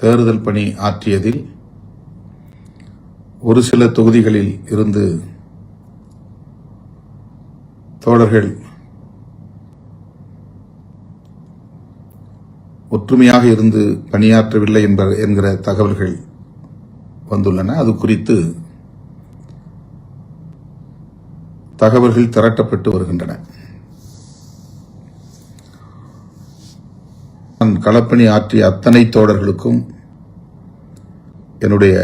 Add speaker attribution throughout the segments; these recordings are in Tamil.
Speaker 1: தேர்தல் பணி ஆற்றியதில் ஒரு சில தொகுதிகளில் இருந்து தோழர்கள் ஒற்றுமையாக இருந்து பணியாற்றவில்லை என்கிற தகவல்கள் வந்துள்ளன. அது குறித்து தகவல்கள் திரட்டப்பட்டு வருகின்றன. நான் களப்பணி ஆற்றிய அத்தனை தோழர்களுக்கும் என்னுடைய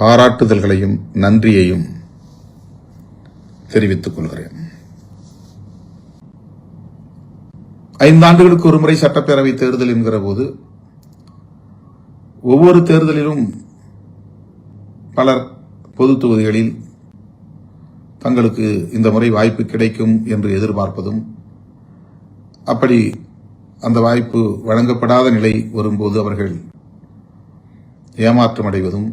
Speaker 1: பாராட்டுதல்களையும் நன்றியையும் தெரிவித்துக் கொள்கிறேன். 5 ஆண்டுகளுக்கு ஒருமுறை சட்டப்பேரவை தேர்தல் என்கிற போது ஒவ்வொரு தேர்தலிலும் பலர் பொது தொகுதிகளில் தங்களுக்கு இந்த முறை வாய்ப்பு கிடைக்கும் என்று எதிர்பார்ப்பதும், அப்படி அந்த வாய்ப்பு வழங்கப்படாத நிலை வரும்போது அவர்கள் ஏமாற்றம் அடைவதும்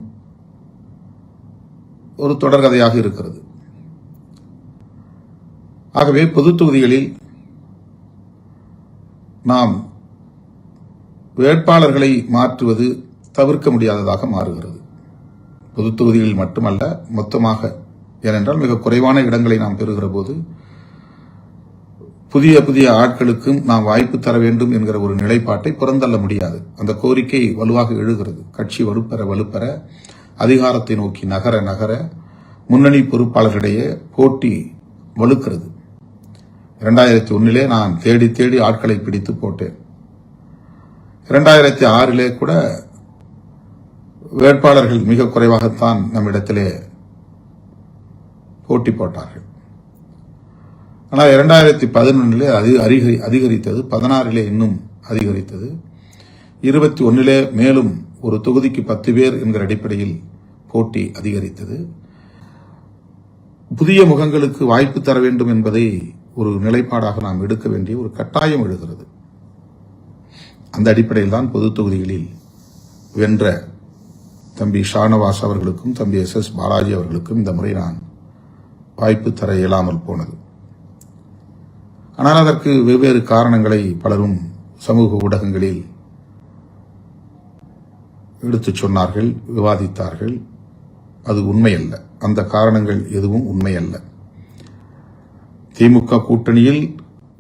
Speaker 1: ஒரு தொடர்கதையாக இருக்கிறது. ஆகவே பொது தொகுதிகளில் நாம் வேட்பாளர்களை மாற்றுவது தவிர்க்க முடியாததாக மாறுகிறது. பொது தொகுதிகளில் மட்டுமல்ல, மொத்தமாக. ஏனென்றால் மிக குறைவான இடங்களை நாம் பெறுகிற போது புதிய புதிய ஆட்களுக்கும் நாம் வாய்ப்பு தர வேண்டும் என்கிற ஒரு நிலைப்பாட்டை புறந்தள்ள முடியாது. அந்த கோரிக்கை வலுவாக எழுகிறது. கட்சி வலுப்பெற அதிகாரத்தை நோக்கி நகர முன்னணி பொறுப்பாளர்களிடையே போட்டி வலுக்கிறது. 2001 நான் தேடி ஆட்களை பிடித்து போட்டேன். 2006 கூட வேட்பாளர்கள் மிக குறைவாகத்தான் நம்மிடத்திலே போட்டி போட்டார்கள். ஆனால் 2011 அதிகரித்தது, 16 இன்னும் அதிகரித்தது, 21 மேலும் ஒரு தொகுதிக்கு 10 பேர் என்கிற அடிப்படையில் போட்டி அதிகரித்தது. புதிய முகங்களுக்கு வாய்ப்பு தர வேண்டும் என்பதை ஒரு நிலைப்பாடாக நாம் எடுக்க வேண்டிய ஒரு கட்டாயம் எழுகிறது. அந்த அடிப்படையில் தான் பொது தொகுதிகளில் வென்ற தம்பி ஷானவாஸ் அவர்களுக்கும் தம்பி SS பாலாஜி அவர்களுக்கும் இந்த முறை நான் வாய்ப்பு தர இயலாமல் போனது. ஆனால் அதற்கு வெவ்வேறு காரணங்களை பலரும் சமூக ஊடகங்களில் எடுத்துச் சொன்னார்கள், விவாதித்தார்கள். அது உண்மையல்ல. அந்த காரணங்கள் எதுவும் உண்மையல்ல. திமுக கூட்டணியில்